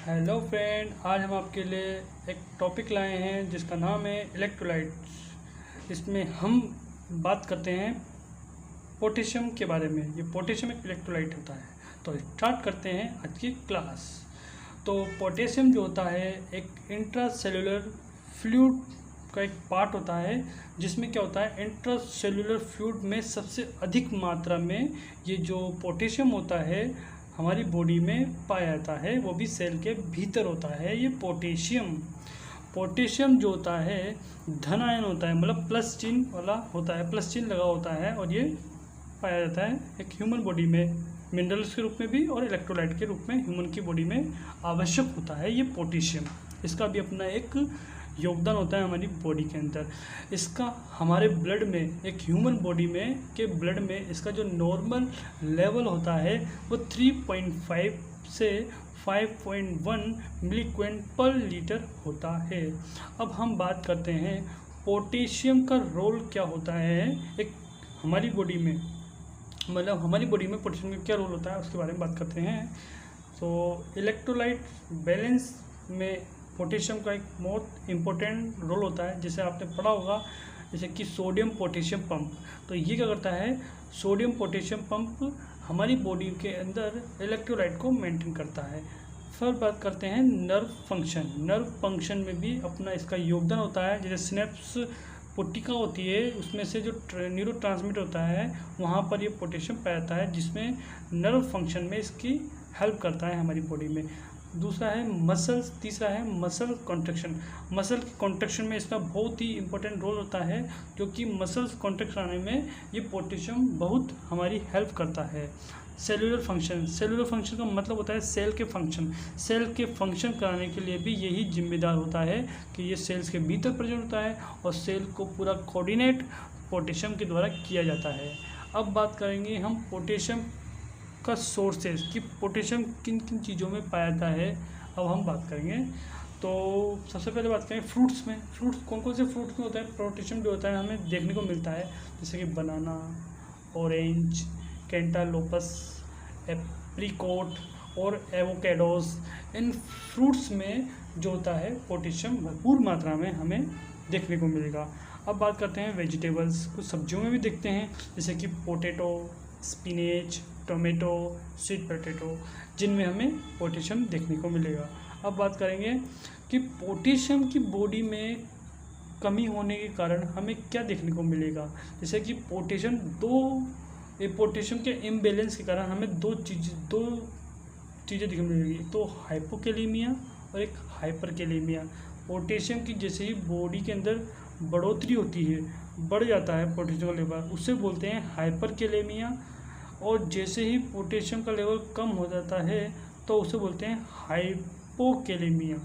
Hello friend, आज हम आपके लिए एक टॉपिक लाए हैं जिसका नाम है इलेक्ट्रोलाइट्स। इसमें हम बात करते हैं पोटेशियम के बारे में। ये पोटेशियम एक इलेक्ट्रोलाइट होता है। तो स्टार्ट करते हैं आज की क्लास। तो पोटेशियम जो होता है एक इंट्रासेल्युलर फ्लूइड का एक पार्ट होता है, जिसमें क्या होता है इंट्रासेल्युलर फ्लूइड में सबसे अधिक मात्रा में ये जो पोटेशियम होता है हमारी बॉडी में पाया जाता है, वो भी सेल के भीतर होता है। ये पोटेशियम जो होता है धन आयन होता है, मतलब प्लस चिन्ह वाला होता है, प्लस चिन्ह लगा होता है, और ये पाया जाता है एक ह्यूमन बॉडी में मिनरल्स के रूप में भी और इलेक्ट्रोलाइट के रूप में ह्यूमन की बॉडी में आवश्यक होता है ये पोटेशियम। इसका भी अपना एक योगदान होता है हमारी बॉडी के अंदर। इसका हमारे ब्लड में, एक ह्यूमन बॉडी में के ब्लड में इसका जो नॉर्मल लेवल होता है वो 3.5 से 5.1 मिलीक्वेंट पर लीटर होता है। अब हम बात करते हैं पोटेशियम का रोल क्या होता है एक हमारी बॉडी में, मतलब हमारी बॉडी में पोटेशियम का क्या रोल होता है उसके बारे में बात करते हैं। तो इलेक्ट्रोलाइट बैलेंस में पोटेशियम का एक बहुत इम्पोर्टेंट रोल होता है, जिसे आपने पढ़ा होगा, जैसे कि सोडियम पोटेशियम पंप। तो ये क्या करता है, सोडियम पोटेशियम पंप हमारी बॉडी के अंदर इलेक्ट्रोलाइट को मेंटेन करता है। फिर बात करते हैं नर्व फंक्शन में भी अपना इसका योगदान होता है। जैसे सिनेप्स पुट्टिका होती है, उसमें से जो न्यूरो ट्रांसमिट होता है वहाँ पर ये पोटेशियम पाया जाता है, जिसमें नर्व फंक्शन में इसकी हेल्प करता है हमारी बॉडी में। दूसरा है मसल्स, तीसरा है मसल कॉन्ट्रैक्शन। मसल की कॉन्ट्रैक्शन में इसका बहुत ही इंपॉर्टेंट रोल होता है, जो कि मसल्स कॉन्ट्रैक्ट आने में ये पोटेशियम बहुत हमारी हेल्प करता है। सेलुलर फंक्शन का मतलब होता है सेल के फंक्शन कराने के लिए भी यही जिम्मेदार होता है कि ये सेल्स के भीतर प्रेजेंट होता है और सेल को पूरा कोऑर्डिनेट पोटेशियम के द्वारा किया जाता है। अब बात करेंगे हम पोटेशियम का सोर्सेज कि पोटेशियम किन किन चीज़ों में पाया जाता है। अब हम बात करेंगे, तो सबसे पहले बात करें फ्रूट्स में। कौन कौन से फ्रूट्स में होता है पोटेशियम जो होता है हमें देखने को मिलता है, जैसे कि बनाना, ऑरेंज, कैंटालोपस, एप्रिकॉट और एवोकेडोस। इन फ्रूट्स में जो होता है पोटेशियम भरपूर मात्रा में हमें देखने को मिलेगा। अब बात करते हैं वेजिटेबल्स, कुछ सब्जियों में भी देखते हैं, जैसे कि potato, spinach, tomato, sweet potato, जिनमें हमें पोटेशियम देखने को मिलेगा। अब बात करेंगे कि पोटेशियम की बॉडी में कमी होने के कारण हमें क्या देखने को मिलेगा। जैसे कि पोटेशियम के इम्बैलेंस के कारण हमें दो चीज़ें देखने को मिलेगी, एक तो हाइपोकैलेमिया और एक हाइपरकैलेमिया। पोटेशियम की जैसे ही बॉडी के अंदर बढ़ोतरी होती है, बढ़ जाता है पोटेशियम का लेवल, उससे बोलते हैं हाइपरकैलेमिया। और जैसे ही पोटेशियम का लेवल कम हो जाता है तो उसे बोलते हैं हाइपोकैलेमिया।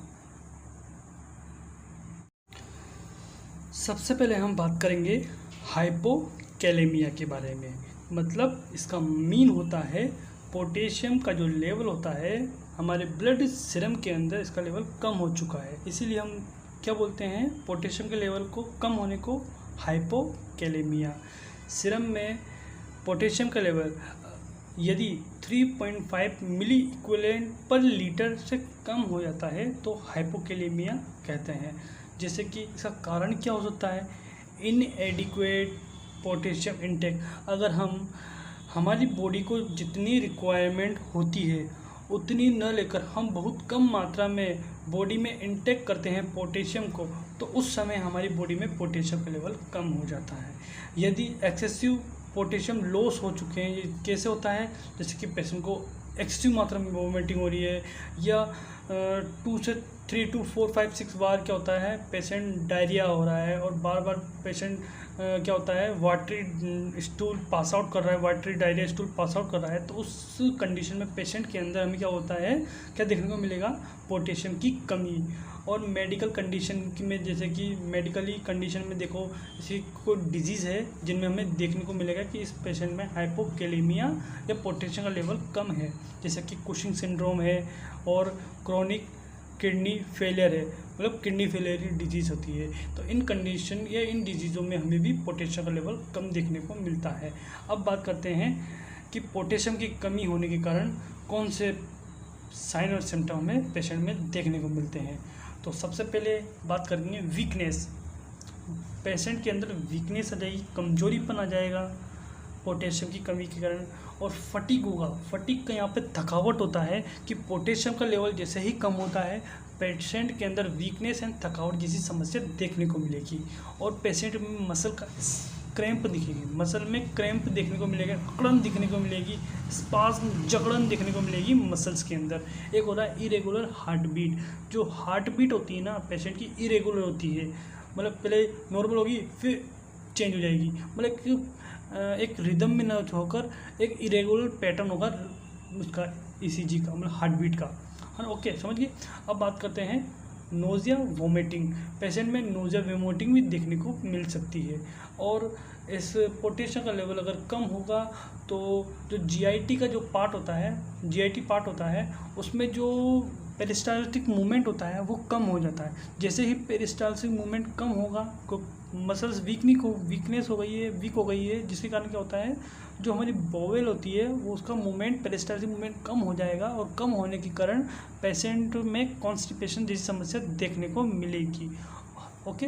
सबसे पहले हम बात करेंगे हाइपोकैलेमिया के बारे में। मतलब इसका मीन होता है पोटेशियम का जो लेवल होता है हमारे ब्लड सीरम के अंदर इसका लेवल कम हो चुका है, इसीलिए हम क्या बोलते हैं पोटेशियम के लेवल को कम होने को हाइपोकैलेमिया। सीरम में पोटेशियम का लेवल यदि 3.5 मिली इक्विवेलेंट पर लीटर से कम हो जाता है तो हाइपोकैलेमिया कहते हैं। जैसे कि इसका कारण क्या हो सकता है, इनएडिक्वेट पोटेशियम इंटेक। अगर हमारी बॉडी को जितनी रिक्वायरमेंट होती है उतनी न लेकर हम बहुत कम मात्रा में बॉडी में इंटेक करते हैं पोटेशियम को, तो उस समय हमारी बॉडी में पोटेशियम का लेवल कम हो जाता है। यदि एक्सेसिव पोटेशियम लॉस हो चुके हैं, ये कैसे होता है, जैसे कि पेशेंट को एक्सेसिव मात्रा में वोमिटिंग हो रही है, या 2 से 3 to 4 5 6 बार क्या होता है पेशेंट डायरिया हो रहा है, और बार बार पेशेंट क्या होता है वाटरी स्टूल पास आउट कर रहा है, watery diarrhoea stool pass out कर रहा है, तो उस कंडीशन में पेशेंट के अंदर हमें क्या होता है, क्या देखने को मिलेगा, पोटेशियम की कमी। और मेडिकल कंडीशन में, जैसे कि मेडिकली कंडीशन में देखो, जैसे कोई डिजीज़ है जिनमें हमें देखने को मिलेगा कि इस पेशेंट में हाइपोकैलेमिया या पोटेशियम का लेवल कम है, जैसे कि कुशिंग सिंड्रोम है और क्रोनिक किडनी फेलियर है, मतलब किडनी फेलियर की डिजीज़ होती है। तो इन कंडीशन या इन डिजीज़ों में हमें भी पोटेशियम का लेवल कम देखने को मिलता है। अब बात करते हैं कि पोटेशियम की कमी होने के कारण कौन से साइन और सिम्टम हमें पेशेंट में देखने को मिलते हैं। तो सबसे पहले बात करेंगे वीकनेस। पेशेंट के अंदर वीकनेस आ जाएगी, कमजोरीपन आ जाएगा पोटेशियम की कमी के कारण, और फटीग होगा। फटीग का यहाँ पे थकावट होता है कि पोटेशियम का लेवल जैसे ही कम होता है पेशेंट के अंदर वीकनेस एंड थकावट जैसी समस्या देखने को मिलेगी, और पेशेंट में मसल का क्रैम्प दिखेगी, मसल में क्रैम्प देखने को मिलेगा, अकड़न दिखने को मिलेगी, स्पाज्म जकड़न देखने को मिलेगी मसल्स के अंदर। एक होता है इरेगुलर हार्ट बीट। जो हार्ट बीट होती है ना पेशेंट की इरेगुलर होती है, मतलब पहले नॉर्मल होगी फिर चेंज हो जाएगी, मतलब एक रिदम में न होकर एक इरेगुलर पैटर्न होगा उसका ईसीजी का, मतलब हार्ट बीट का, है ना। ओके, समझ गए। अब बात करते हैं नोज़िया वोमिटिंग। पेशेंट में नोज़िया वोमिटिंग भी देखने को मिल सकती है, और इस पोटेशियम का लेवल अगर कम होगा तो जो जीआईटी का जो पार्ट होता है, जीआईटी पार्ट होता है, उसमें जो पेरिस्टाल्टिक मूवमेंट होता है वो कम हो जाता है। जैसे ही पेरिस्टाल्टिक मूवमेंट कम होगा, मसल्स वीकनेस हो गई है, वीक हो गई है, जिसके कारण क्या होता है जो हमारी बोवेल होती है वो उसका मूवमेंट, पेरिस्टाल्टिक मूवमेंट कम हो जाएगा, और कम होने के कारण पेशेंट में कॉन्स्टिपेशन जैसी समस्या देखने को मिलेगी। ओके,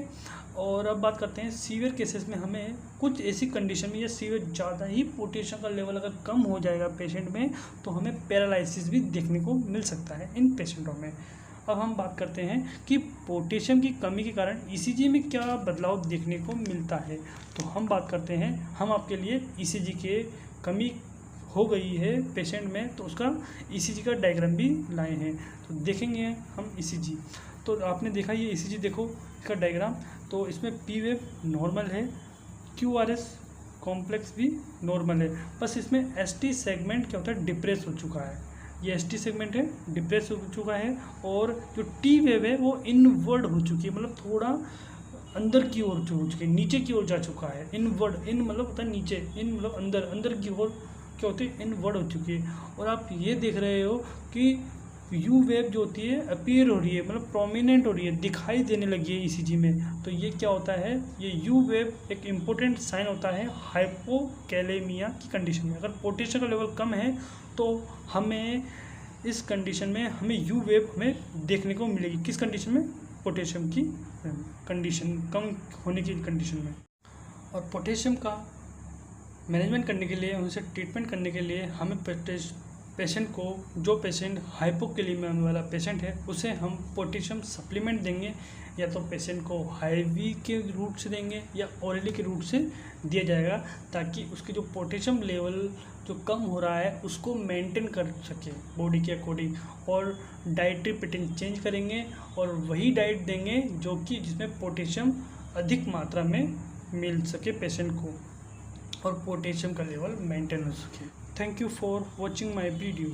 और अब बात करते हैं सीवियर केसेस में। हमें कुछ ऐसी कंडीशन में या सीवियर ज़्यादा ही पोटेशियम का लेवल अगर कम हो जाएगा पेशेंट में तो हमें पैरालिसिस भी देखने को मिल सकता है इन पेशेंटों में। अब हम बात करते हैं कि पोटेशियम की कमी के कारण ईसीजी में क्या बदलाव देखने को मिलता है। तो हम बात करते हैं, हम आपके लिए ईसीजी के कमी हो गई है पेशेंट में तो उसका ईसीजी का डायग्राम भी लाए हैं, तो देखेंगे हम ईसीजी। तो आपने देखा ये ईसीजी, देखो इसका डायग्राम, तो इसमें पी वेव नॉर्मल है, क्यूआरएस कॉम्प्लेक्स भी नॉर्मल है, बस इसमें एसटी सेगमेंट क्या होता है डिप्रेस हो चुका है। ये एसटी सेगमेंट है डिप्रेस हो चुका है, और जो टी वेव है वो इनवर्ड हो चुकी है, मतलब थोड़ा अंदर की ओर हो चुकी है, नीचे की ओर जा चुका है। इनवर्ड, इन मतलब होता है नीचे, इन मतलब अंदर, अंदर की ओर क्या होती है इनवर्ड हो चुकी है। और आप ये देख रहे हो कि यू वेव जो होती है अपीयर हो रही है, मतलब प्रोमिनेंट हो रही है, दिखाई देने लगी है ईसीजी में। तो ये क्या होता है, ये यू वेव एक इम्पोर्टेंट साइन होता है हाइपोकैलेमिया की कंडीशन में। अगर पोटेशियम का लेवल कम है तो हमें इस कंडीशन में हमें यू वेव हमें देखने को मिलेगी। किस कंडीशन में, पोटेशियम की कंडीशन कम होने की कंडीशन में। और पोटेशियम का मैनेजमेंट करने के लिए, उनसे ट्रीटमेंट करने के लिए हमें पेशेंट को, जो पेशेंट हाइपोकैलेमिया वाला पेशेंट है उसे हम पोटेशियम सप्लीमेंट देंगे, या तो पेशेंट को हाईवी के रूट से देंगे या ओरली के रूट से दिया जाएगा, ताकि उसके जो पोटेशियम लेवल जो कम हो रहा है उसको मेंटेन कर सके बॉडी के अकॉर्डिंग। और डाइटरी पैटर्न चेंज करेंगे और वही डाइट देंगे जो कि जिसमें पोटेशियम अधिक मात्रा में मिल सके पेशेंट को, और पोटेशियम का लेवल मेंटेन हो सके। Thank you for watching my video.